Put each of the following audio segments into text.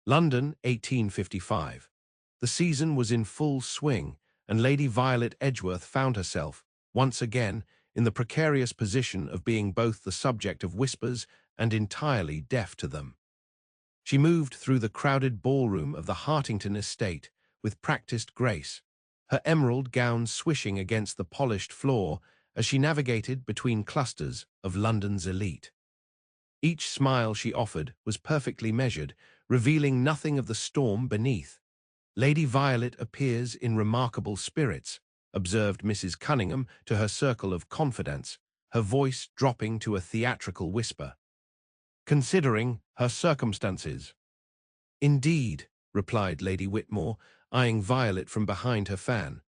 London, 1855. The season was in full swing, and Lady Violet Edgeworth found herself, once again, in the precarious position of being both the subject of whispers and entirely deaf to them. She moved through the crowded ballroom of the Hartington estate with practiced grace, her emerald gown swishing against the polished floor as she navigated between clusters of London's elite. Each smile she offered was perfectly measured, revealing nothing of the storm beneath. "Lady Violet appears in remarkable spirits," observed Mrs. Cunningham to her circle of confidants, her voice dropping to a theatrical whisper. "Considering her circumstances." "Indeed," replied Lady Whitmore, eyeing Violet from behind her fan.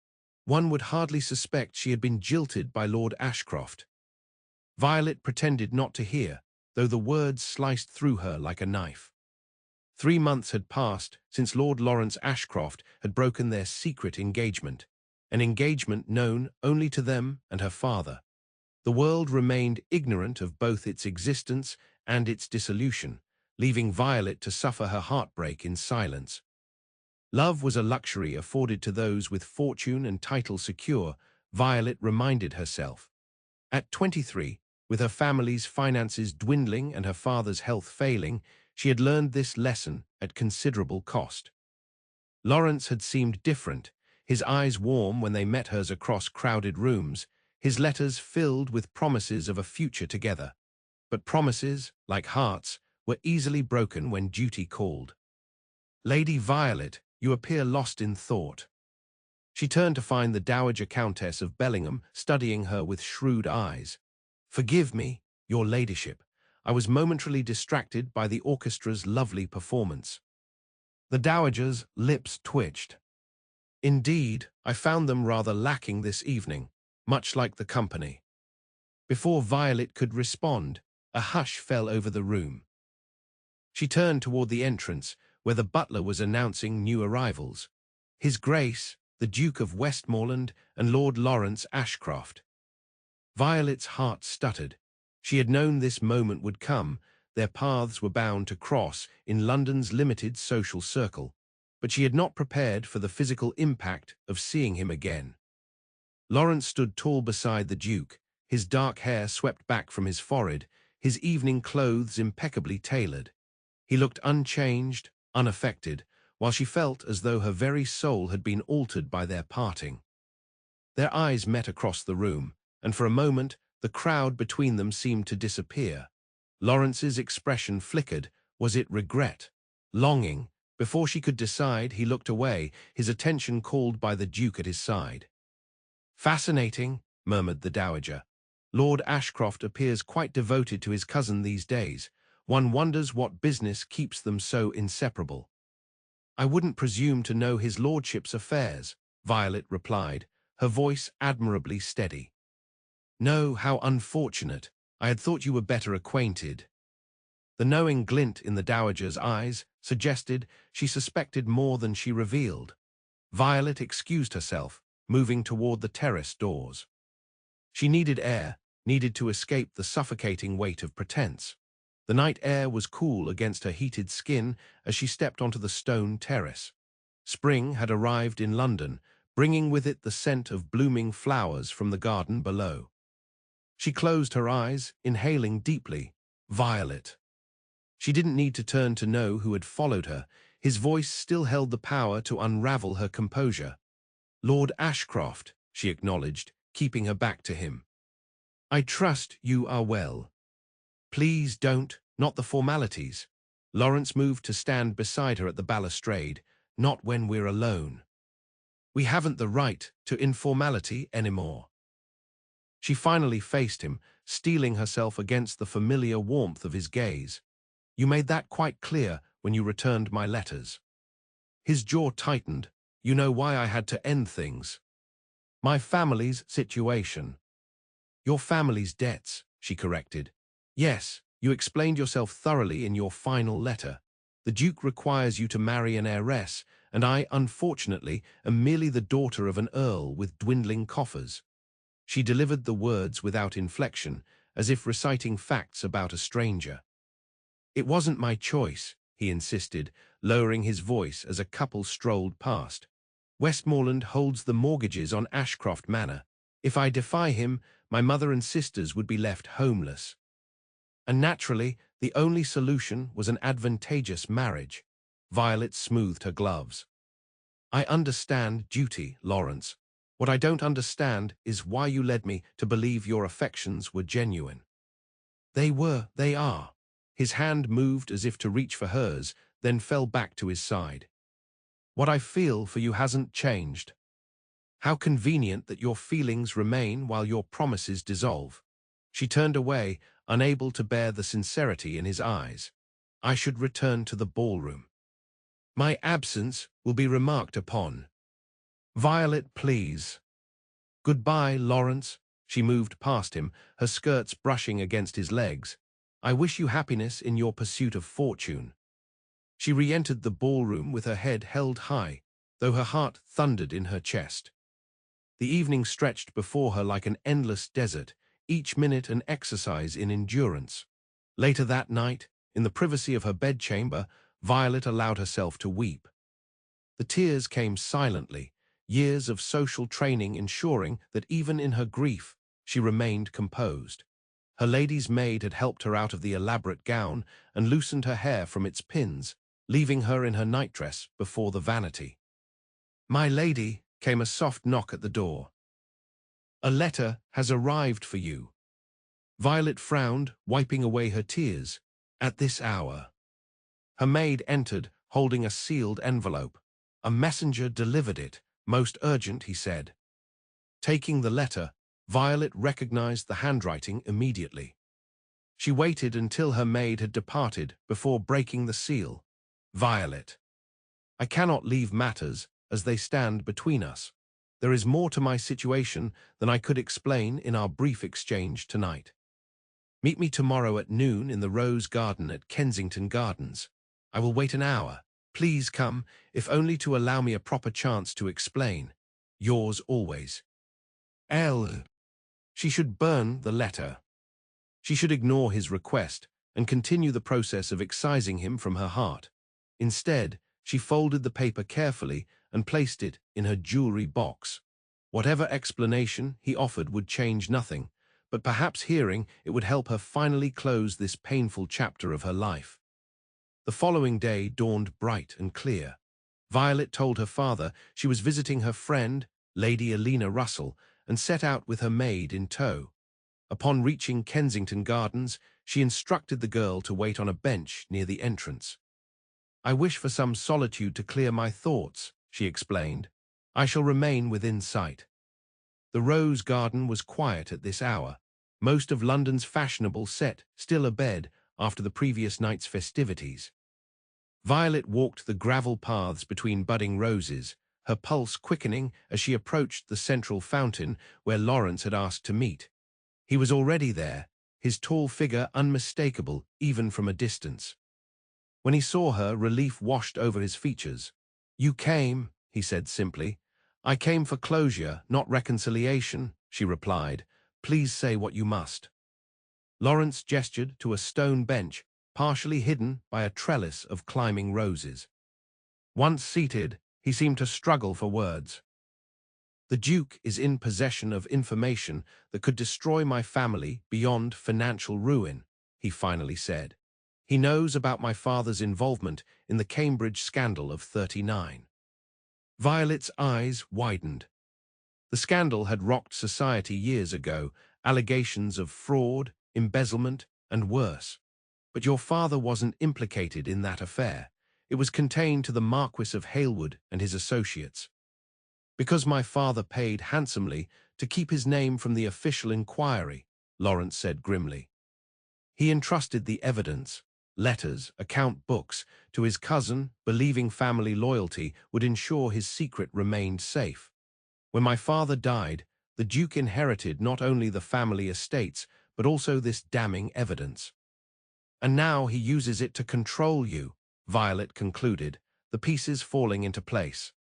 "One would hardly suspect she had been jilted by Lord Ashcroft." Violet pretended not to hear, though the words sliced through her like a knife. 3 months had passed since Lord Lawrence Ashcroft had broken their secret engagement, an engagement known only to them and her father. The world remained ignorant of both its existence and its dissolution, leaving Violet to suffer her heartbreak in silence. Love was a luxury afforded to those with fortune and title secure, Violet reminded herself. At 23, with her family's finances dwindling and her father's health failing, she had learned this lesson at considerable cost. Lawrence had seemed different, his eyes warm when they met hers across crowded rooms, his letters filled with promises of a future together. But promises, like hearts, were easily broken when duty called. "Lady Violet, you appear lost in thought." She turned to find the Dowager Countess of Bellingham studying her with shrewd eyes. "Forgive me, your ladyship. I was momentarily distracted by the orchestra's lovely performance." The Dowager's lips twitched. "Indeed, I found them rather lacking this evening, much like the company." Before Violet could respond, a hush fell over the room. She turned toward the entrance, where the butler was announcing new arrivals. His Grace, the Duke of Westmoreland, and Lord Lawrence Ashcroft. Violet's heart stuttered. She had known this moment would come, their paths were bound to cross in London's limited social circle, but she had not prepared for the physical impact of seeing him again. Lawrence stood tall beside the Duke, his dark hair swept back from his forehead, his evening clothes impeccably tailored. He looked unchanged, unaffected, while she felt as though her very soul had been altered by their parting. Their eyes met across the room, and for a moment the crowd between them seemed to disappear. Lawrence's expression flickered. Was it regret? Longing? Before she could decide, he looked away, his attention called by the Duke at his side. "Fascinating," murmured the Dowager. "Lord Ashcroft appears quite devoted to his cousin these days. One wonders what business keeps them so inseparable." "I wouldn't presume to know his lordship's affairs," Violet replied, her voice admirably steady. "No, how unfortunate. I had thought you were better acquainted." The knowing glint in the Dowager's eyes suggested she suspected more than she revealed. Violet excused herself, moving toward the terrace doors. She needed air, needed to escape the suffocating weight of pretense. The night air was cool against her heated skin as she stepped onto the stone terrace. Spring had arrived in London, bringing with it the scent of blooming flowers from the garden below. She closed her eyes, inhaling deeply. Violet. She didn't need to turn to know who had followed her. His voice still held the power to unravel her composure. "Lord Ashcroft," she acknowledged, keeping her back to him. "I trust you are well." "Please don't, not the formalities." Lawrence moved to stand beside her at the balustrade. "Not when we're alone. We haven't the right to informality anymore." She finally faced him, steeling herself against the familiar warmth of his gaze. "You made that quite clear when you returned my letters." His jaw tightened. "You know why I had to end things." "My family's situation." "Your family's debts," she corrected. "Yes, you explained yourself thoroughly in your final letter. The Duke requires you to marry an heiress, and I, unfortunately, am merely the daughter of an earl with dwindling coffers." She delivered the words without inflection, as if reciting facts about a stranger. "It wasn't my choice. he insisted, lowering his voice as a couple strolled past. Westmoreland holds the mortgages on Ashcroft Manor. If I defy him, my mother and sisters would be left homeless. And naturally, the only solution was an advantageous marriage. Violet smoothed her gloves. I understand duty, Lawrence. What I don't understand is why you led me to believe your affections were genuine. They are. His hand moved as if to reach for hers, then fell back to his side. What I feel for you hasn't changed. How convenient that your feelings remain while your promises dissolve. She turned away, unable to bear the sincerity in his eyes. I should return to the ballroom. My absence will be remarked upon. Violet, please. Goodbye, Lawrence. She moved past him, her skirts brushing against his legs. I wish you happiness in your pursuit of fortune. She re-entered the ballroom with her head held high, though her heart thundered in her chest. The evening stretched before her like an endless desert, each minute an exercise in endurance. Later that night, in the privacy of her bedchamber, Violet allowed herself to weep. The tears came silently, years of social training ensuring that even in her grief, she remained composed. Her lady's maid had helped her out of the elaborate gown and loosened her hair from its pins, leaving her in her nightdress before the vanity. My lady, came a soft knock at the door. A letter has arrived for you. Violet frowned, wiping away her tears. At this hour. Her maid entered, holding a sealed envelope. A messenger delivered it. Most urgent, he said. Taking the letter, Violet recognized the handwriting immediately. She waited until her maid had departed before breaking the seal. Violet. I cannot leave matters as they stand between us. There is more to my situation than I could explain in our brief exchange tonight. Meet me tomorrow at noon in the Rose Garden at Kensington Gardens. I will wait an hour. Please come, if only to allow me a proper chance to explain. Yours always. L. She should burn the letter. She should ignore his request and continue the process of excising him from her heart. Instead, she folded the paper carefully and placed it in her jewelry box. Whatever explanation he offered would change nothing, but perhaps hearing it would help her finally close this painful chapter of her life. The following day dawned bright and clear. Violet told her father she was visiting her friend, Lady Elena Russell, and set out with her maid in tow. Upon reaching Kensington Gardens, she instructed the girl to wait on a bench near the entrance. I wish for some solitude to clear my thoughts, she explained. I shall remain within sight. The Rose Garden was quiet at this hour, most of London's fashionable set still abed after the previous night's festivities. Violet walked the gravel paths between budding roses, her pulse quickening as she approached the central fountain where Lawrence had asked to meet. He was already there, his tall figure unmistakable even from a distance. When he saw her, relief washed over his features. You came, he said simply. I came for closure, not reconciliation, she replied. Please say what you must. Lawrence gestured to a stone bench, partially hidden by a trellis of climbing roses. Once seated, he seemed to struggle for words. The Duke is in possession of information that could destroy my family beyond financial ruin, he finally said. He knows about my father's involvement in the Cambridge scandal of '39. Violet's eyes widened. The scandal had rocked society years ago, allegations of fraud, embezzlement, and worse. But your father wasn't implicated in that affair. It was contained to the Marquis of Halewood and his associates. Because my father paid handsomely to keep his name from the official inquiry, Lawrence said grimly. He entrusted the evidence, letters, account books, to his cousin, believing family loyalty would ensure his secret remained safe. When my father died, the Duke inherited not only the family estates, but also this damning evidence. And now he uses it to control you, Violet concluded, the pieces falling into place.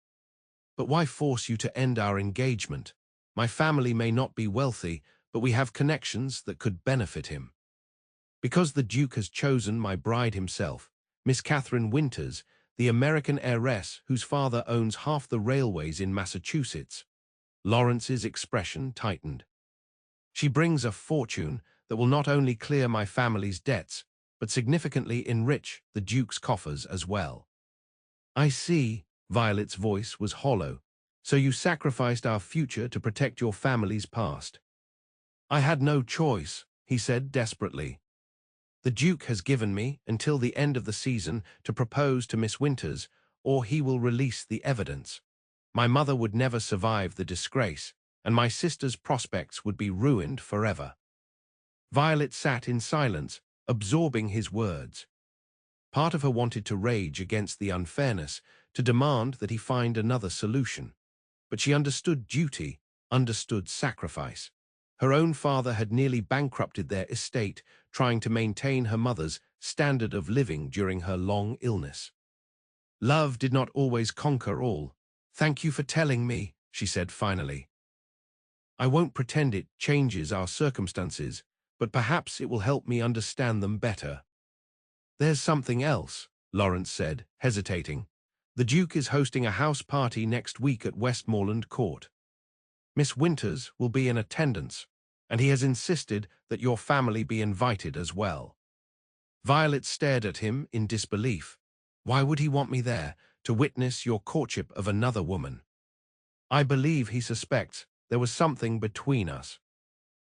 But why force you to end our engagement? My family may not be wealthy, but we have connections that could benefit him. Because the Duke has chosen my bride himself, Miss Catherine Winters, the American heiress whose father owns half the railways in Massachusetts. Lawrence's expression tightened. She brings a fortune that will not only clear my family's debts, but significantly enrich the Duke's coffers as well. I see, Violet's voice was hollow. So you sacrificed our future to protect your family's past. I had no choice, he said desperately. The Duke has given me until the end of the season to propose to Miss Winters, or he will release the evidence. My mother would never survive the disgrace, and my sister's prospects would be ruined forever. Violet sat in silence, absorbing his words. Part of her wanted to rage against the unfairness, to demand that he find another solution. But she understood duty, understood sacrifice. Her own father had nearly bankrupted their estate, trying to maintain her mother's standard of living during her long illness. Love did not always conquer all. Thank you for telling me, she said finally. I won't pretend it changes our circumstances, but perhaps it will help me understand them better. There's something else, Lawrence said, hesitating. The Duke is hosting a house party next week at Westmoreland Court. Miss Winters will be in attendance, and he has insisted that your family be invited as well. Violet stared at him in disbelief. Why would he want me there, to witness your courtship of another woman? I believe he suspects there was something between us.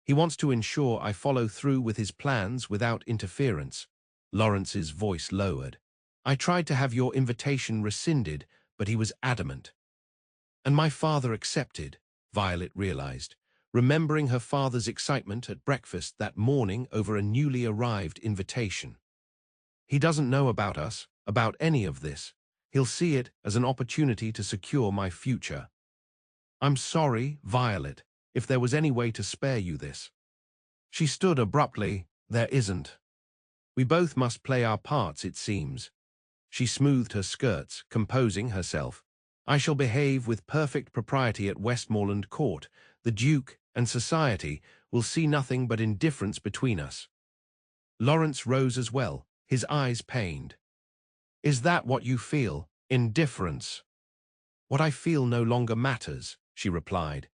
He wants to ensure I follow through with his plans without interference. Lawrence's voice lowered. I tried to have your invitation rescinded, but he was adamant. And my father accepted, Violet realized, remembering her father's excitement at breakfast that morning over a newly arrived invitation. He doesn't know about us, about any of this. He'll see it as an opportunity to secure my future. I'm sorry, Violet, if there was any way to spare you this. She stood abruptly. There isn't. We both must play our parts, it seems. She smoothed her skirts, composing herself. I shall behave with perfect propriety at Westmoreland Court. The Duke and society will see nothing but indifference between us. Lawrence rose as well, his eyes pained. Is that what you feel? Indifference? What I feel no longer matters, she replied.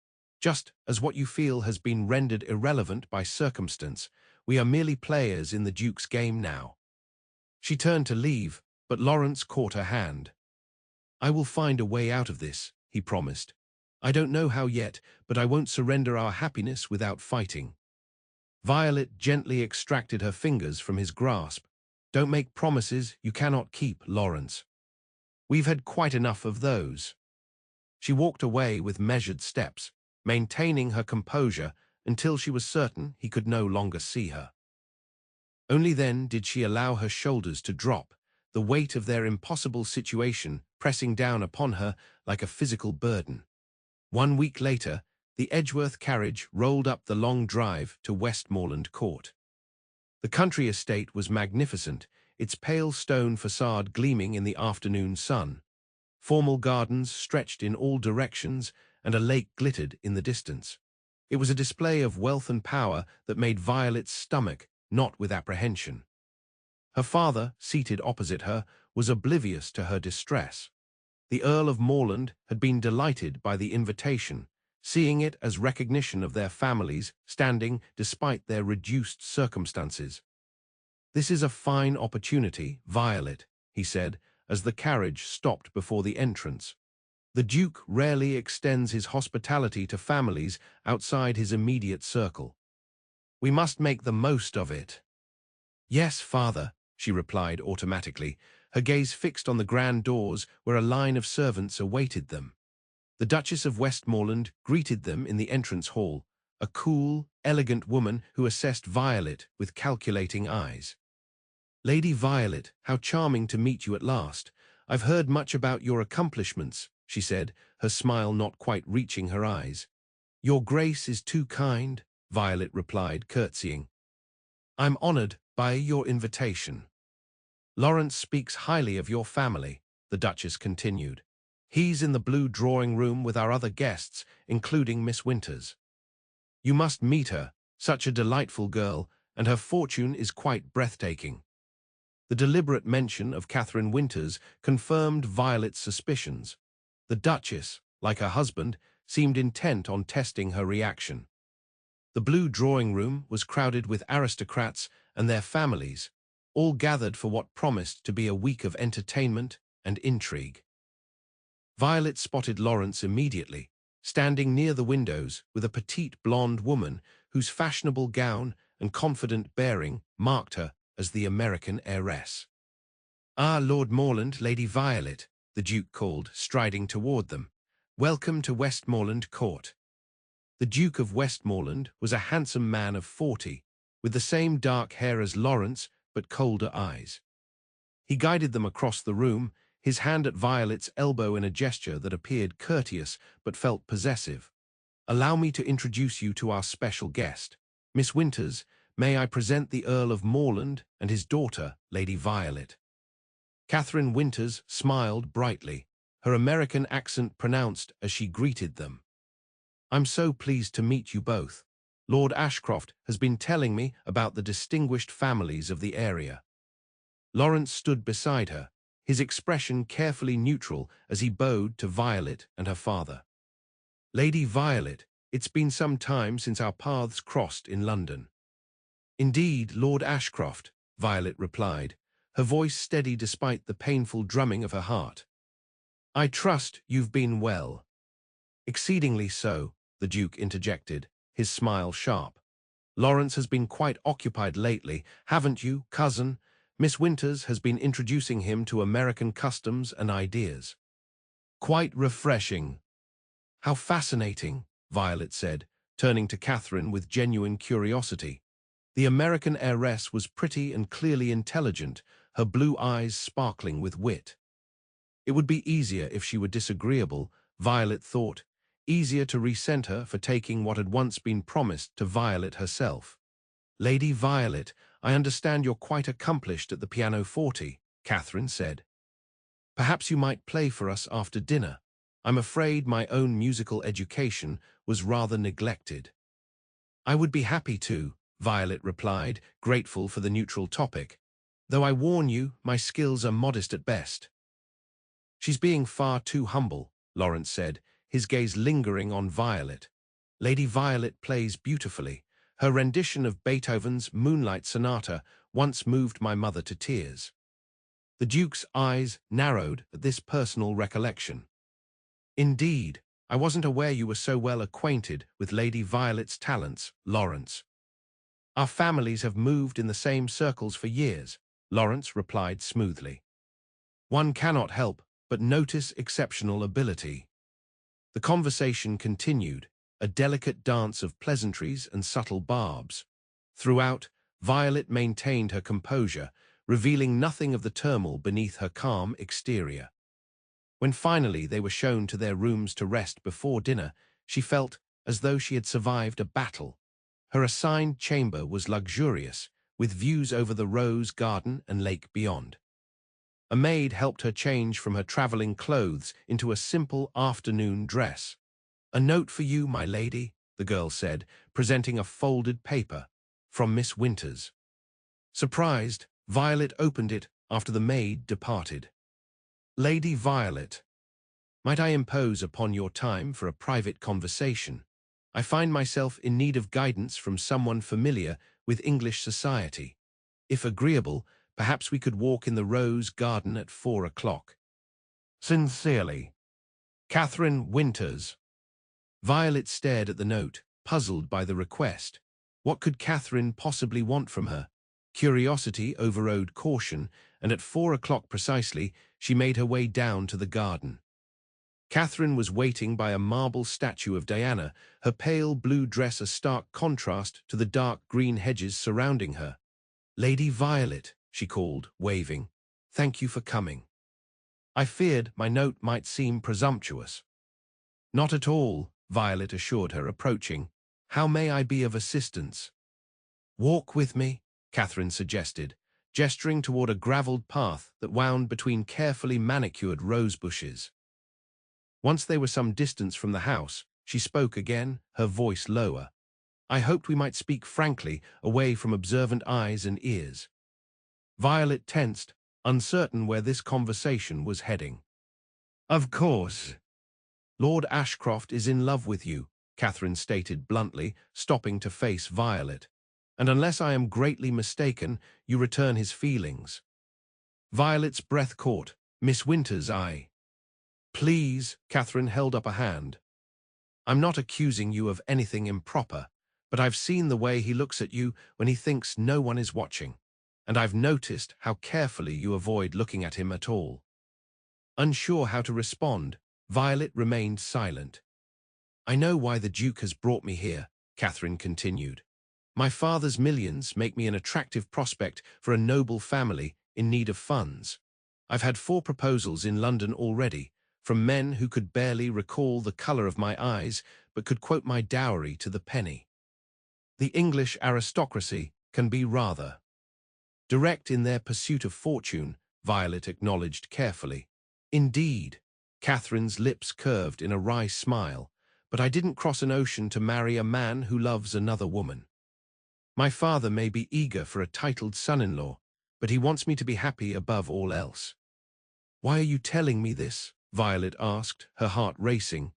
Just as what you feel has been rendered irrelevant by circumstance, we are merely players in the Duke's game now. She turned to leave, but Lawrence caught her hand. I will find a way out of this, he promised. I don't know how yet, but I won't surrender our happiness without fighting. Violet gently extracted her fingers from his grasp. Don't make promises you cannot keep, Lawrence. We've had quite enough of those. She walked away with measured steps, maintaining her composure until she was certain he could no longer see her. Only then did she allow her shoulders to drop, the weight of their impossible situation pressing down upon her like a physical burden. 1 week later, the Edgeworth carriage rolled up the long drive to Westmoreland Court. The country estate was magnificent, its pale stone facade gleaming in the afternoon sun. Formal gardens stretched in all directions, and a lake glittered in the distance. It was a display of wealth and power that made Violet's stomach knot with apprehension. Her father, seated opposite her, was oblivious to her distress. The Earl of Moreland had been delighted by the invitation, seeing it as recognition of their family's standing despite their reduced circumstances. This is a fine opportunity, Violet, he said, as the carriage stopped before the entrance. The Duke rarely extends his hospitality to families outside his immediate circle. We must make the most of it. Yes, father, she replied automatically, her gaze fixed on the grand doors where a line of servants awaited them. The Duchess of Westmoreland greeted them in the entrance hall, a cool, elegant woman who assessed Violet with calculating eyes. Lady Violet, how charming to meet you at last. I've heard much about your accomplishments, she said, her smile not quite reaching her eyes. Your Grace is too kind, Violet replied, curtsying. I'm honored by your invitation. Lawrence speaks highly of your family, the Duchess continued. He's in the blue drawing room with our other guests, including Miss Winters. You must meet her, such a delightful girl, and her fortune is quite breathtaking. The deliberate mention of Catherine Winters confirmed Violet's suspicions. The Duchess, like her husband, seemed intent on testing her reaction. The blue drawing room was crowded with aristocrats and their families, all gathered for what promised to be a week of entertainment and intrigue. Violet spotted Lawrence immediately, standing near the windows with a petite blonde woman whose fashionable gown and confident bearing marked her as the American heiress. "Ah, Lord Morland, Lady Violet," the Duke called, striding toward them. "Welcome to Westmoreland Court." The Duke of Westmoreland was a handsome man of 40, with the same dark hair as Lawrence, but colder eyes. He guided them across the room, his hand at Violet's elbow in a gesture that appeared courteous but felt possessive. "Allow me to introduce you to our special guest. Miss Winters, may I present the Earl of Morland and his daughter, Lady Violet." Catherine Winters smiled brightly, her American accent pronounced as she greeted them. "I'm so pleased to meet you both. Lord Ashcroft has been telling me about the distinguished families of the area." Lawrence stood beside her, his expression carefully neutral as he bowed to Violet and her father. "Lady Violet, it's been some time since our paths crossed in London." "Indeed, Lord Ashcroft," Violet replied, her voice steady despite the painful drumming of her heart. "I trust you've been well." "Exceedingly so," the Duke interjected, his smile sharp. "Lawrence has been quite occupied lately, haven't you, cousin? Miss Winters has been introducing him to American customs and ideas." "Quite refreshing." "How fascinating," Violet said, turning to Catherine with genuine curiosity. The American heiress was pretty and clearly intelligent, her blue eyes sparkling with wit. It would be easier if she were disagreeable, Violet thought, easier to resent her for taking what had once been promised to Violet herself. "Lady Violet, I understand you're quite accomplished at the pianoforte," Catherine said. "Perhaps you might play for us after dinner. I'm afraid my own musical education was rather neglected." "I would be happy to," Violet replied, grateful for the neutral topic, "though I warn you, my skills are modest at best." "She's being far too humble," Lawrence said, his gaze lingering on Violet. "Lady Violet plays beautifully. Her rendition of Beethoven's Moonlight Sonata once moved my mother to tears." The Duke's eyes narrowed at this personal recollection. "Indeed, I wasn't aware you were so well acquainted with Lady Violet's talents, Lawrence." "Our families have moved in the same circles for years," Lawrence replied smoothly. "One cannot help but notice exceptional ability." The conversation continued, a delicate dance of pleasantries and subtle barbs. Throughout, Violet maintained her composure, revealing nothing of the turmoil beneath her calm exterior. When finally they were shown to their rooms to rest before dinner, she felt as though she had survived a battle. Her assigned chamber was luxurious, with views over the rose garden and lake beyond. A maid helped her change from her traveling clothes into a simple afternoon dress. "A note for you, my lady," the girl said, presenting a folded paper, "from Miss Winters." Surprised, Violet opened it after the maid departed. "Lady Violet, might I impose upon your time for a private conversation? I find myself in need of guidance from someone familiar with English society. If agreeable, perhaps we could walk in the rose garden at 4 o'clock. Sincerely, Catherine Winters." Violet stared at the note, puzzled by the request. What could Catherine possibly want from her? Curiosity overrode caution, and at 4 o'clock precisely, she made her way down to the garden. Catherine was waiting by a marble statue of Diana, her pale blue dress a stark contrast to the dark green hedges surrounding her. "Lady Violet," she called, waving. "Thank you for coming. I feared my note might seem presumptuous." "Not at all," Violet assured her, approaching. "How may I be of assistance?" "Walk with me," Catherine suggested, gesturing toward a gravelled path that wound between carefully manicured rose bushes. Once they were some distance from the house, she spoke again, her voice lower. "I hoped we might speak frankly, away from observant eyes and ears." Violet tensed, uncertain where this conversation was heading. Of course. Lord Ashcroft is in love with you, Catherine stated bluntly, stopping to face Violet. And unless I am greatly mistaken, you return his feelings. Violet's breath caught. Miss Winter's eye. Please, Catherine held up a hand. I'm not accusing you of anything improper, but I've seen the way he looks at you when he thinks no one is watching, and I've noticed how carefully you avoid looking at him at all. Unsure how to respond, Violet remained silent. I know why the Duke has brought me here, Catherine continued. My father's millions make me an attractive prospect for a noble family in need of funds. I've had 4 proposals in London already, from men who could barely recall the colour of my eyes but could quote my dowry to the penny. The English aristocracy can be rather direct in their pursuit of fortune, Violet acknowledged carefully. Indeed, Catherine's lips curved in a wry smile, but I didn't cross an ocean to marry a man who loves another woman. My father may be eager for a titled son-in-law, but he wants me to be happy above all else. Why are you telling me this? Violet asked, her heart racing.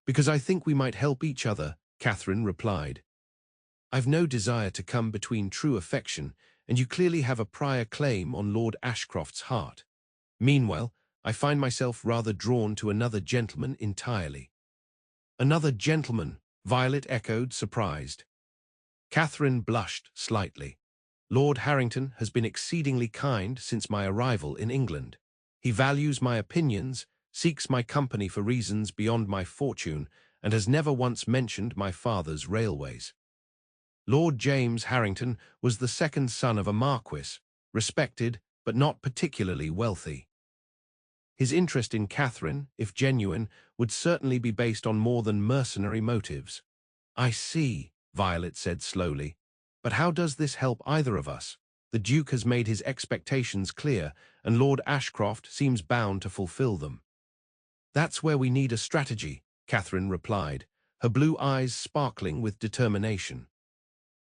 Because I think we might help each other, Catherine replied. I've no desire to come between true affection, and you clearly have a prior claim on Lord Ashcroft's heart. Meanwhile, I find myself rather drawn to another gentleman entirely. Another gentleman, Violet echoed, surprised. Catherine blushed slightly. Lord Harrington has been exceedingly kind since my arrival in England. He values my opinions, seeks my company for reasons beyond my fortune, and has never once mentioned my father's railways. Lord James Harrington was the second son of a marquis, respected but not particularly wealthy. His interest in Catherine, if genuine, would certainly be based on more than mercenary motives. I see, Violet said slowly. But how does this help either of us? The Duke has made his expectations clear, and Lord Ashcroft seems bound to fulfill them. That's where we need a strategy, Catherine replied, her blue eyes sparkling with determination.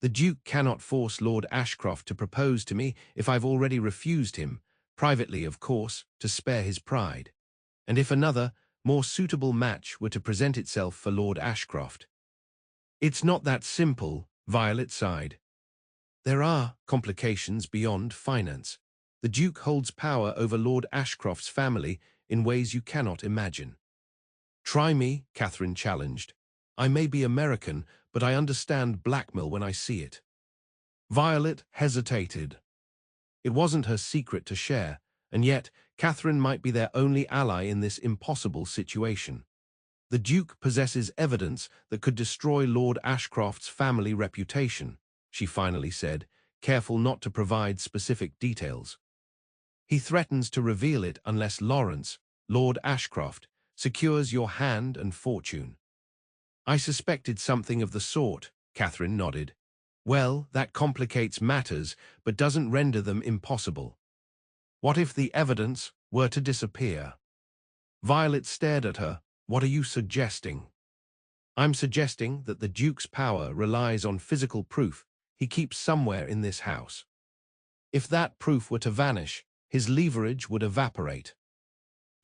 The Duke cannot force Lord Ashcroft to propose to me if I've already refused him, privately, of course, to spare his pride. And if another, more suitable match were to present itself for Lord Ashcroft. It's not that simple, Violet sighed. There are complications beyond finance. The Duke holds power over Lord Ashcroft's family in ways you cannot imagine. Try me, Catherine challenged. I may be American, but I understand blackmail when I see it. Violet hesitated. It wasn't her secret to share, and yet Catherine might be their only ally in this impossible situation. The Duke possesses evidence that could destroy Lord Ashcroft's family reputation, she finally said, careful not to provide specific details. He threatens to reveal it unless Lawrence, Lord Ashcroft, secures your hand and fortune. I suspected something of the sort, Catherine nodded. Well, that complicates matters, but doesn't render them impossible. What if the evidence were to disappear? Violet stared at her. What are you suggesting? I'm suggesting that the Duke's power relies on physical proof he keeps somewhere in this house. If that proof were to vanish, his leverage would evaporate.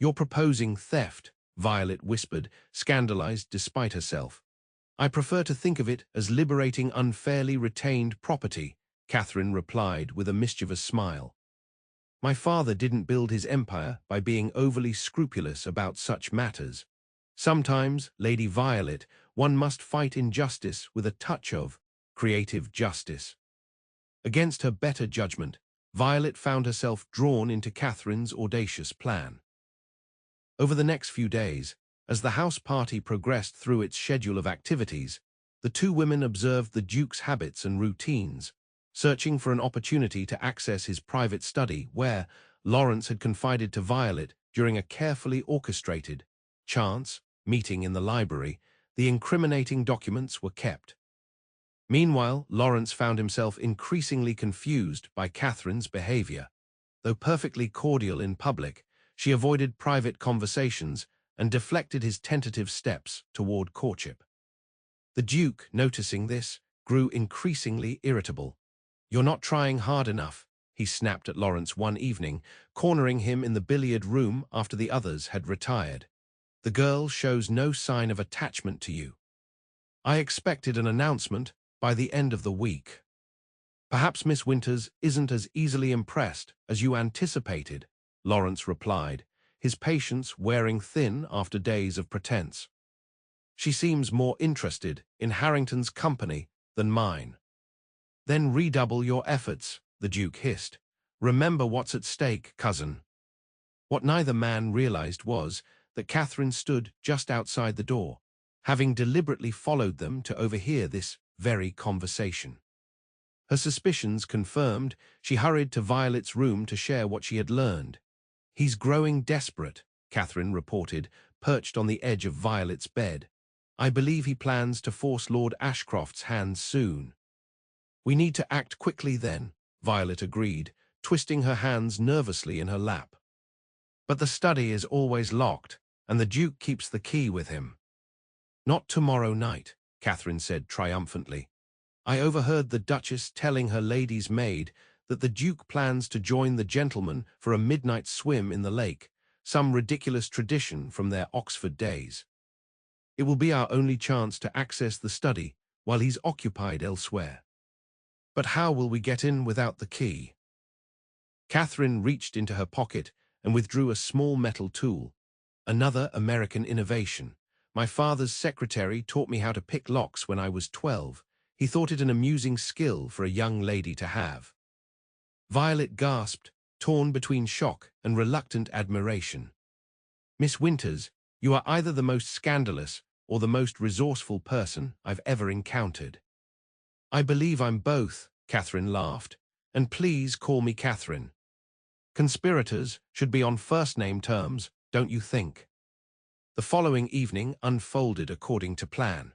You're proposing theft, Violet whispered, scandalized despite herself. I prefer to think of it as liberating unfairly retained property, Catherine replied with a mischievous smile. My father didn't build his empire by being overly scrupulous about such matters. Sometimes, Lady Violet, one must fight injustice with a touch of creative justice. Against her better judgment, Violet found herself drawn into Catherine's audacious plan. Over the next few days, as the house party progressed through its schedule of activities, the two women observed the Duke's habits and routines, searching for an opportunity to access his private study where Lawrence had confided to Violet during a carefully orchestrated chance meeting in the library, the incriminating documents were kept. Meanwhile, Lawrence found himself increasingly confused by Catherine's behavior. Though perfectly cordial in public, she avoided private conversations and deflected his tentative steps toward courtship. The Duke, noticing this, grew increasingly irritable. You're not trying hard enough, he snapped at Lawrence one evening, cornering him in the billiard room after the others had retired. The girl shows no sign of attachment to you. I expected an announcement by the end of the week. Perhaps Miss Winters isn't as easily impressed as you anticipated, Lawrence replied, his patience wearing thin after days of pretense. She seems more interested in Harrington's company than mine. Then redouble your efforts, the Duke hissed. Remember what's at stake, cousin. What neither man realized was that Catherine stood just outside the door, having deliberately followed them to overhear this very conversation. Her suspicions confirmed, she hurried to Violet's room to share what she had learned. He's growing desperate, Catherine reported, perched on the edge of Violet's bed. I believe he plans to force Lord Ashcroft's hand soon. We need to act quickly then, Violet agreed, twisting her hands nervously in her lap. But the study is always locked, and the Duke keeps the key with him. Not tomorrow night, Catherine said triumphantly. I overheard the Duchess telling her lady's maid that the Duke plans to join the gentlemen for a midnight swim in the lake, some ridiculous tradition from their Oxford days. It will be our only chance to access the study while he's occupied elsewhere. But how will we get in without the key? Catherine reached into her pocket and withdrew a small metal tool. Another American innovation. My father's secretary taught me how to pick locks when I was 12. He thought it an amusing skill for a young lady to have. Violet gasped, torn between shock and reluctant admiration. Miss Winters, you are either the most scandalous or the most resourceful person I've ever encountered. I believe I'm both, Catherine laughed, and please call me Catherine. Conspirators should be on first-name terms, don't you think? The following evening unfolded according to plan.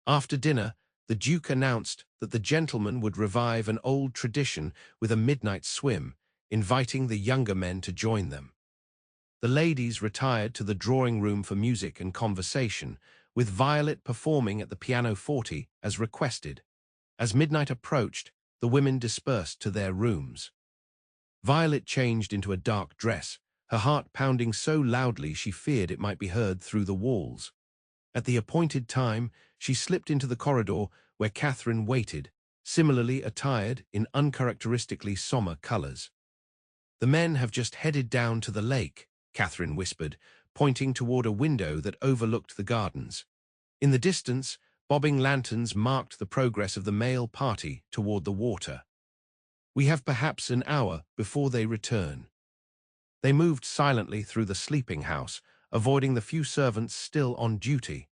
After dinner, the Duke announced that the gentlemen would revive an old tradition with a midnight swim, inviting the younger men to join them. The ladies retired to the drawing room for music and conversation, with Violet performing at the pianoforte as requested. As midnight approached, the women dispersed to their rooms. Violet changed into a dark dress, her heart pounding so loudly she feared it might be heard through the walls. At the appointed time, she slipped into the corridor where Catherine waited, similarly attired in uncharacteristically somber colors. The men have just headed down to the lake, Catherine whispered, pointing toward a window that overlooked the gardens. In the distance, bobbing lanterns marked the progress of the male party toward the water. We have perhaps an hour before they return. They moved silently through the sleeping house, avoiding the few servants still on duty.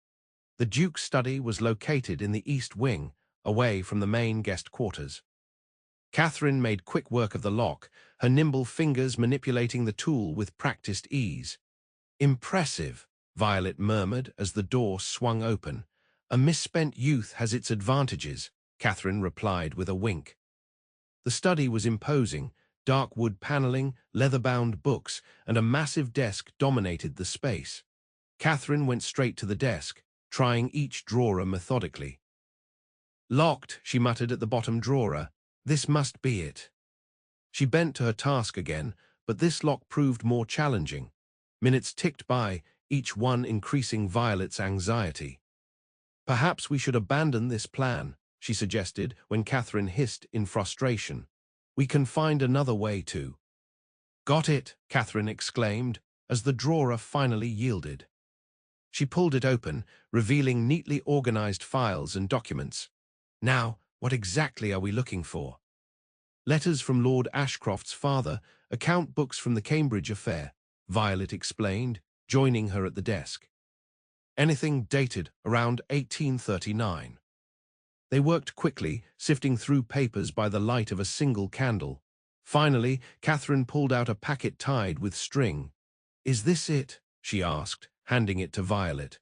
The Duke's study was located in the east wing, away from the main guest quarters. Catherine made quick work of the lock, her nimble fingers manipulating the tool with practiced ease. Impressive, Violet murmured as the door swung open. A misspent youth has its advantages, Catherine replied with a wink. The study was imposing. Dark wood paneling, leather-bound books, and a massive desk dominated the space. Catherine went straight to the desk, trying each drawer methodically. Locked, she muttered at the bottom drawer. This must be it. She bent to her task again, but this lock proved more challenging. Minutes ticked by, each one increasing Violet's anxiety. Perhaps we should abandon this plan, she suggested when Catherine hissed in frustration. We can find another way to. Got it, Catherine exclaimed, as the drawer finally yielded. She pulled it open, revealing neatly organized files and documents. Now, what exactly are we looking for? Letters from Lord Ashcroft's father, account books from the Cambridge affair, Violet explained, joining her at the desk. Anything dated around 1839. They worked quickly, sifting through papers by the light of a single candle. Finally, Catherine pulled out a packet tied with string. Is this it? She asked, handing it to Violet.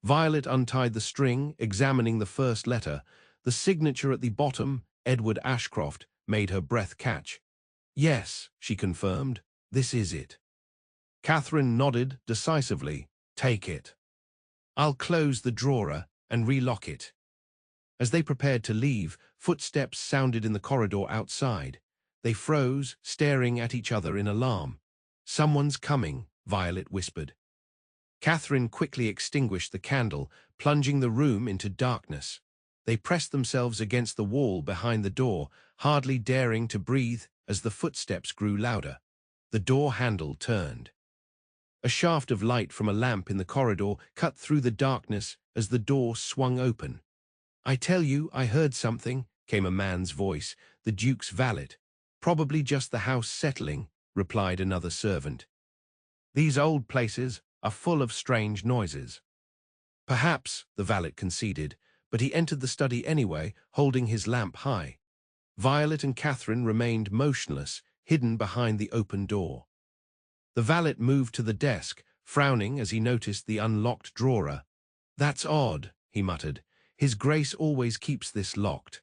Violet untied the string, examining the first letter. The signature at the bottom, Edward Ashcroft, made her breath catch. Yes, she confirmed, this is it. Catherine nodded decisively. Take it. I'll close the drawer and relock it. As they prepared to leave, footsteps sounded in the corridor outside. They froze, staring at each other in alarm. "Someone's coming," Violet whispered. Catherine quickly extinguished the candle, plunging the room into darkness. They pressed themselves against the wall behind the door, hardly daring to breathe as the footsteps grew louder. The door handle turned. A shaft of light from a lamp in the corridor cut through the darkness as the door swung open. "I tell you, I heard something," came a man's voice, the Duke's valet. "Probably just the house settling," replied another servant. "These old places are full of strange noises." "Perhaps," the valet conceded, but he entered the study anyway, holding his lamp high. Violet and Catherine remained motionless, hidden behind the open door. The valet moved to the desk, frowning as he noticed the unlocked drawer. "That's odd," he muttered. "His Grace always keeps this locked."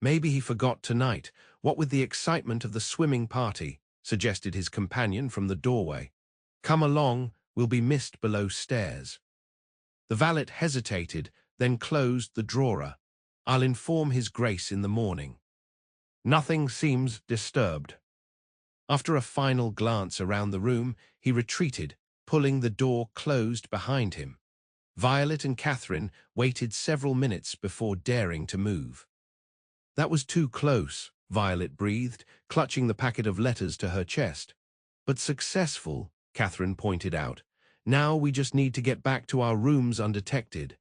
"Maybe he forgot tonight. What with the excitement of the swimming party," suggested his companion from the doorway. "Come along, we'll be missed below stairs." The valet hesitated, then closed the drawer. "I'll inform His Grace in the morning." "Nothing seems disturbed." After a final glance around the room, he retreated, pulling the door closed behind him. Violet and Catherine waited several minutes before daring to move. "That was too close," Violet breathed, clutching the packet of letters to her chest. "But successful," Catherine pointed out. "Now we just need to get back to our rooms undetected."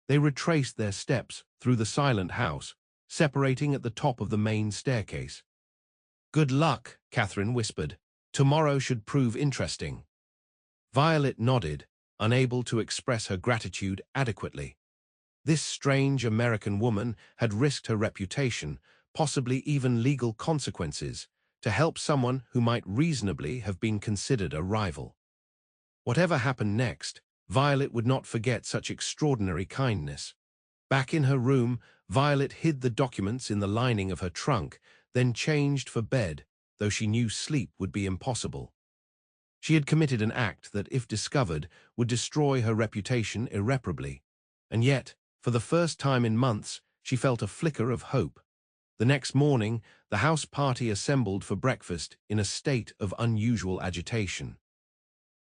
They retraced their steps through the silent house, separating at the top of the main staircase. "Good luck," Catherine whispered. "Tomorrow should prove interesting." Violet nodded, unable to express her gratitude adequately. This strange American woman had risked her reputation, possibly even legal consequences, to help someone who might reasonably have been considered a rival. Whatever happened next, Violet would not forget such extraordinary kindness. Back in her room, Violet hid the documents in the lining of her trunk, then changed for bed, though she knew sleep would be impossible. She had committed an act that, if discovered, would destroy her reputation irreparably. And yet, for the first time in months, she felt a flicker of hope. The next morning, the house party assembled for breakfast in a state of unusual agitation.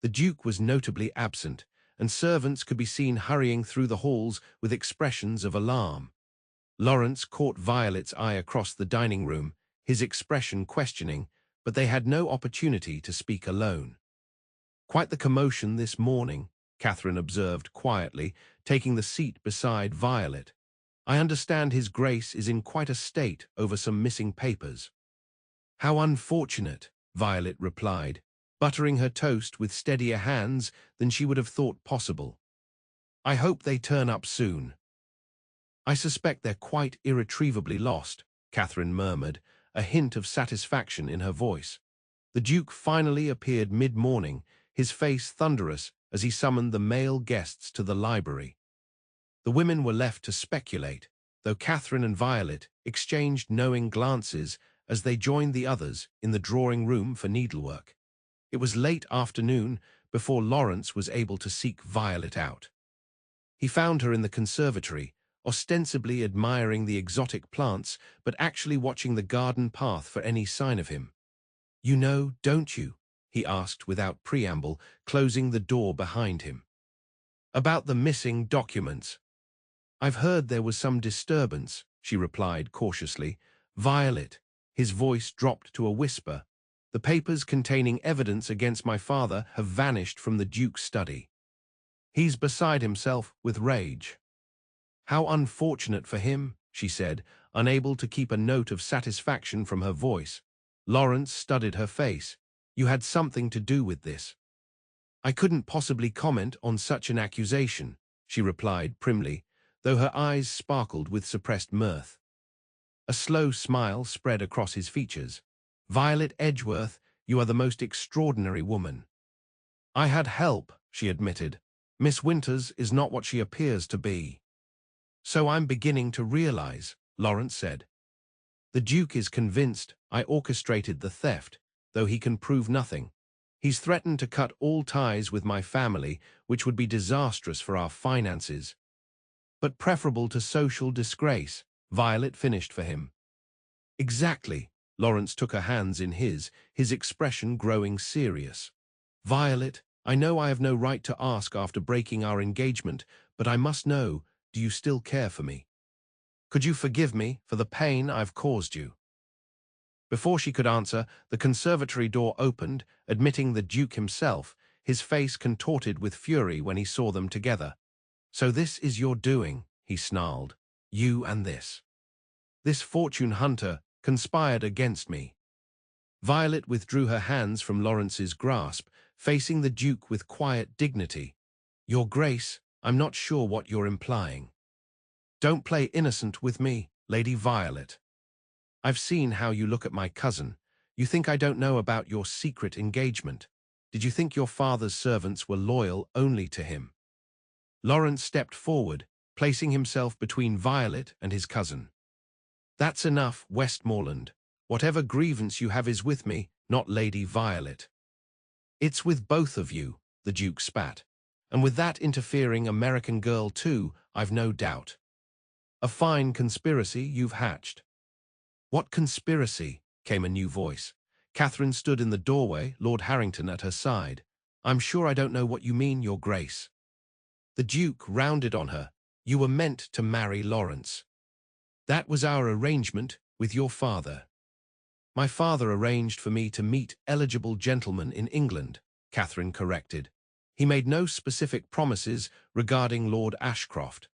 The Duke was notably absent, and servants could be seen hurrying through the halls with expressions of alarm. Lawrence caught Violet's eye across the dining room, his expression questioning, but they had no opportunity to speak alone. "Quite the commotion this morning," Catherine observed quietly, taking the seat beside Violet. "I understand His Grace is in quite a state over some missing papers." "How unfortunate," Violet replied, buttering her toast with steadier hands than she would have thought possible. "I hope they turn up soon." "I suspect they're quite irretrievably lost," Catherine murmured, a hint of satisfaction in her voice. The Duke finally appeared mid-morning, his face thunderous as he summoned the male guests to the library. The women were left to speculate, though Catherine and Violet exchanged knowing glances as they joined the others in the drawing room for needlework. It was late afternoon before Lawrence was able to seek Violet out. He found her in the conservatory, ostensibly admiring the exotic plants, but actually watching the garden path for any sign of him. "You know, don't you?" he asked without preamble, closing the door behind him. "About the missing documents." "I've heard there was some disturbance," she replied cautiously. "Violet," his voice dropped to a whisper, "the papers containing evidence against my father have vanished from the Duke's study. He's beside himself with rage." "How unfortunate for him," she said, unable to keep a note of satisfaction from her voice. Lawrence studied her face. "You had something to do with this." "I couldn't possibly comment on such an accusation," she replied primly, though her eyes sparkled with suppressed mirth. A slow smile spread across his features. "Violet Edgeworth, you are the most extraordinary woman." "I had help," she admitted. "Miss Winters is not what she appears to be." "So I'm beginning to realize," Lawrence said. "The Duke is convinced I orchestrated the theft, though he can prove nothing. He's threatened to cut all ties with my family, which would be disastrous for our finances. But preferable to social disgrace," Violet finished for him. "Exactly," Lawrence took her hands in his expression growing serious. "Violet, I know I have no right to ask after breaking our engagement, but I must know, do you still care for me? Could you forgive me for the pain I've caused you?" Before she could answer, the conservatory door opened, admitting the Duke himself, his face contorted with fury when he saw them together. "So this is your doing," he snarled. "You and this fortune hunter conspired against me." Violet withdrew her hands from Lawrence's grasp, facing the Duke with quiet dignity. "Your Grace, I'm not sure what you're implying." "Don't play innocent with me, Lady Violet. I've seen how you look at my cousin. You think I don't know about your secret engagement. Did you think your father's servants were loyal only to him?" Lawrence stepped forward, placing himself between Violet and his cousin. "That's enough, Westmoreland. Whatever grievance you have is with me, not Lady Violet." "It's with both of you," the Duke spat. "And with that interfering American girl too, I've no doubt. A fine conspiracy you've hatched." "What conspiracy?" came a new voice. Catherine stood in the doorway, Lord Harrington at her side. "I'm sure I don't know what you mean, Your Grace." The Duke rounded on her. "You were meant to marry Lawrence. That was our arrangement with your father." "My father arranged for me to meet eligible gentlemen in England," Catherine corrected. "He made no specific promises regarding Lord Ashcroft.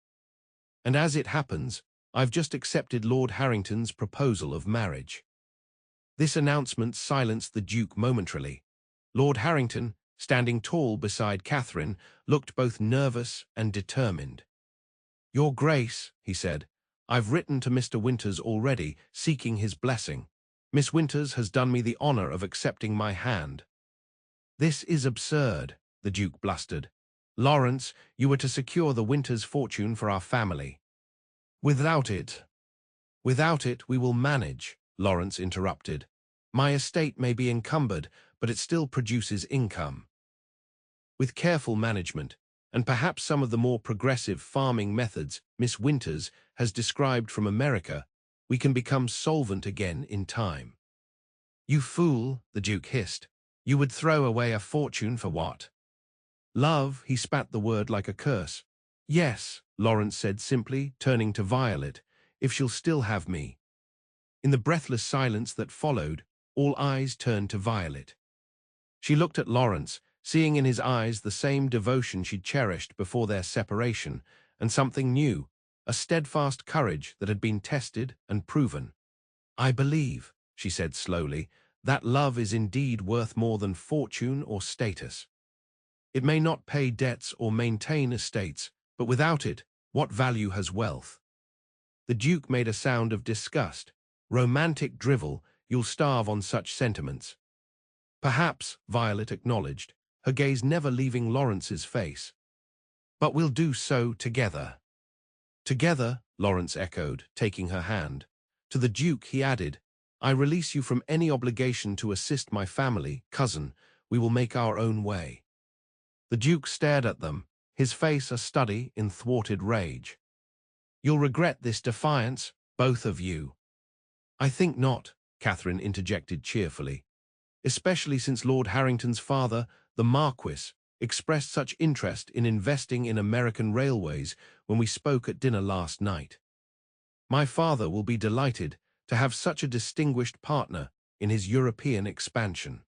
And as it happens, I've just accepted Lord Harrington's proposal of marriage." This announcement silenced the Duke momentarily. Lord Harrington, standing tall beside Catherine, looked both nervous and determined. "Your Grace," he said, "I've written to Mr. Winters already, seeking his blessing. Miss Winters has done me the honor of accepting my hand." "This is absurd," the Duke blustered. "Lawrence, you were to secure the Winters fortune for our family." Without it, we will manage," Lawrence interrupted. "My estate may be encumbered, but it still produces income. With careful management, and perhaps some of the more progressive farming methods Miss Winters has described from America, we can become solvent again in time." "You fool," the Duke hissed. "You would throw away a fortune for what?" "Love," he spat the word like a curse. "Yes," Lawrence said simply, turning to Violet, "if she'll still have me." In the breathless silence that followed, all eyes turned to Violet. She looked at Lawrence, seeing in his eyes the same devotion she'd cherished before their separation, and something new, a steadfast courage that had been tested and proven. "I believe," she said slowly, "that love is indeed worth more than fortune or status. It may not pay debts or maintain estates, but without it, what value has wealth?" The Duke made a sound of disgust. "Romantic drivel, you'll starve on such sentiments." "Perhaps," Violet acknowledged, her gaze never leaving Lawrence's face. "But we'll do so together." "Together," Lawrence echoed, taking her hand. To the Duke he added, "I release you from any obligation to assist my family, cousin. We will make our own way." The Duke stared at them, his face a study in thwarted rage. "You'll regret this defiance, both of you." "I think not," Catherine interjected cheerfully, "especially since Lord Harrington's father, the Marquis, expressed such interest in investing in American railways when we spoke at dinner last night. My father will be delighted to have such a distinguished partner in his European expansion."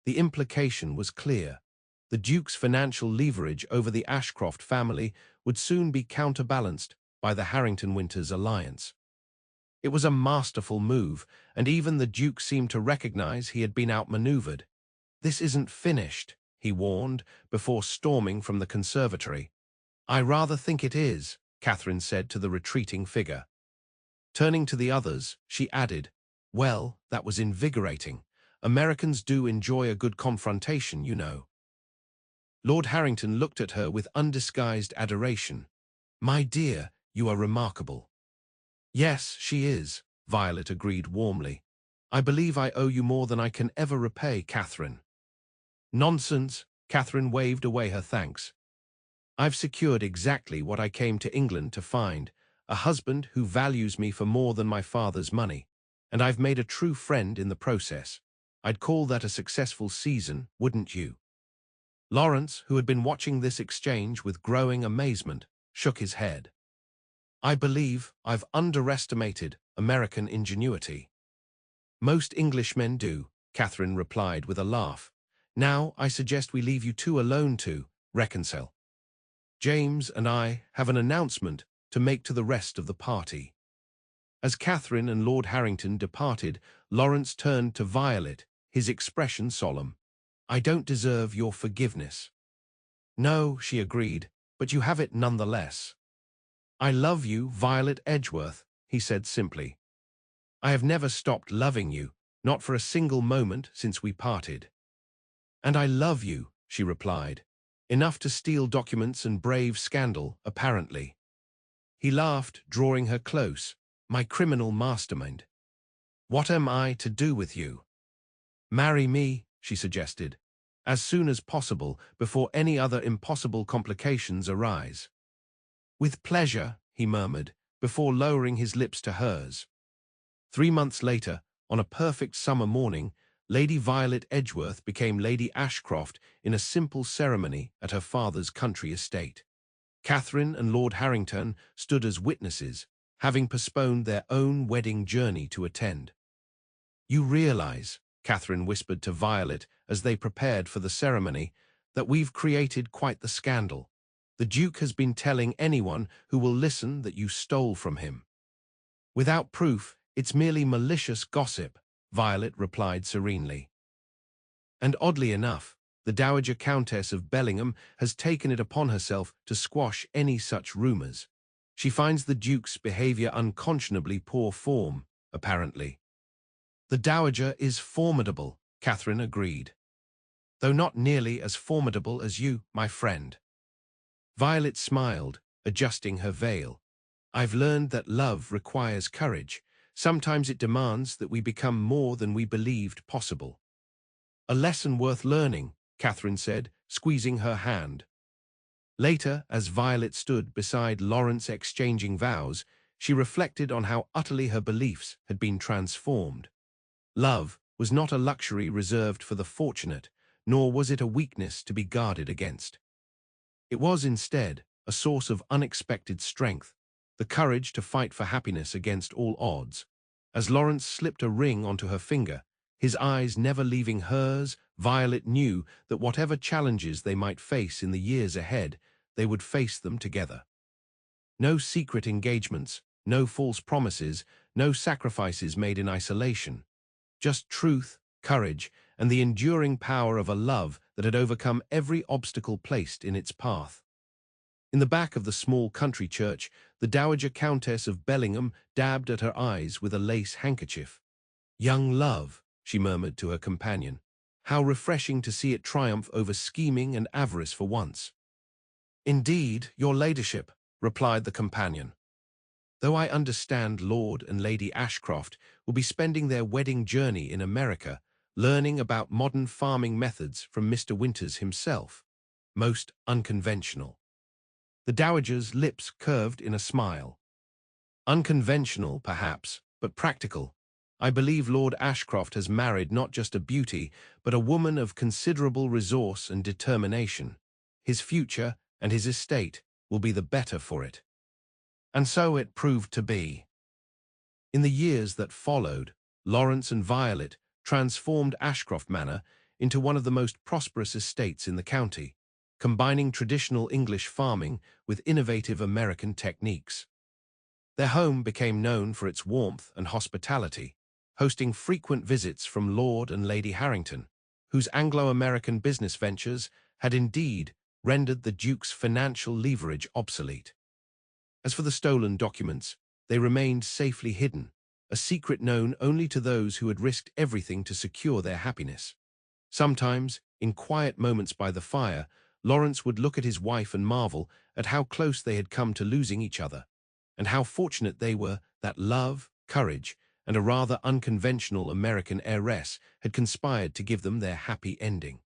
The implication was clear. The Duke's financial leverage over the Ashcroft family would soon be counterbalanced by the Harrington-Winters alliance. It was a masterful move, and even the Duke seemed to recognize he had been outmaneuvered. "This isn't finished," he warned, before storming from the conservatory. "I rather think it is," Catherine said to the retreating figure. Turning to the others, she added, "Well, that was invigorating. Americans do enjoy a good confrontation, you know." Lord Harrington looked at her with undisguised adoration. "My dear, you are remarkable." "Yes, she is," Violet agreed warmly. "I believe I owe you more than I can ever repay, Catherine." "Nonsense," Catherine waved away her thanks. "I've secured exactly what I came to England to find, a husband who values me for more than my father's money. And I've made a true friend in the process. I'd call that a successful season, wouldn't you? Lawrence, who had been watching this exchange with growing amazement, shook his head. I believe I've underestimated American ingenuity. Most Englishmen do, Catherine replied with a laugh. Now I suggest we leave you two alone to reconcile. James and I have an announcement to make to the rest of the party. As Catherine and Lord Harrington departed, Lawrence turned to Violet, his expression solemn. I don't deserve your forgiveness. No, she agreed, but you have it nonetheless. I love you, Violet Edgeworth, he said simply. I have never stopped loving you, not for a single moment since we parted. And I love you, she replied. Enough to steal documents and brave scandal, apparently. He laughed, drawing her close. My criminal mastermind. What am I to do with you? Marry me, she suggested, as soon as possible before any other impossible complications arise. With pleasure, he murmured, before lowering his lips to hers. 3 months later, on a perfect summer morning, Lady Violet Edgeworth became Lady Ashcroft in a simple ceremony at her father's country estate. Catherine and Lord Harrington stood as witnesses, having postponed their own wedding journey to attend. You realize, Catherine whispered to Violet as they prepared for the ceremony, that we've created quite the scandal. The Duke has been telling anyone who will listen that you stole from him. Without proof, it's merely malicious gossip, Violet replied serenely. And oddly enough, the Dowager Countess of Bellingham has taken it upon herself to squash any such rumours. She finds the Duke's behaviour unconscionably poor form, apparently. The Dowager is formidable, Catherine agreed. Though not nearly as formidable as you, my friend. Violet smiled, adjusting her veil. I've learned that love requires courage. Sometimes it demands that we become more than we believed possible. A lesson worth learning, Catherine said, squeezing her hand. Later, as Violet stood beside Lawrence exchanging vows, she reflected on how utterly her beliefs had been transformed. Love was not a luxury reserved for the fortunate, nor was it a weakness to be guarded against. It was instead a source of unexpected strength, the courage to fight for happiness against all odds. As Lawrence slipped a ring onto her finger, his eyes never leaving hers, Violet knew that whatever challenges they might face in the years ahead, they would face them together. No secret engagements, no false promises, no sacrifices made in isolation. Just truth, courage, and the enduring power of a love that had overcome every obstacle placed in its path. In the back of the small country church, the Dowager Countess of Bellingham dabbed at her eyes with a lace handkerchief. Young love, she murmured to her companion. How refreshing to see it triumph over scheming and avarice for once. Indeed, your ladyship, replied the companion. Though I understand Lord and Lady Ashcroft will be spending their wedding journey in America, learning about modern farming methods from Mr. Winters himself. Most unconventional. The Dowager's lips curved in a smile. Unconventional, perhaps, but practical. I believe Lord Ashcroft has married not just a beauty, but a woman of considerable resource and determination. His future and his estate will be the better for it. And so it proved to be. In the years that followed, Lawrence and Violet transformed Ashcroft Manor into one of the most prosperous estates in the county, combining traditional English farming with innovative American techniques. Their home became known for its warmth and hospitality, hosting frequent visits from Lord and Lady Harrington, whose Anglo-American business ventures had indeed rendered the Duke's financial leverage obsolete. As for the stolen documents, they remained safely hidden, a secret known only to those who had risked everything to secure their happiness. Sometimes, in quiet moments by the fire, Lawrence would look at his wife and marvel at how close they had come to losing each other, and how fortunate they were that love, courage, and a rather unconventional American heiress had conspired to give them their happy ending.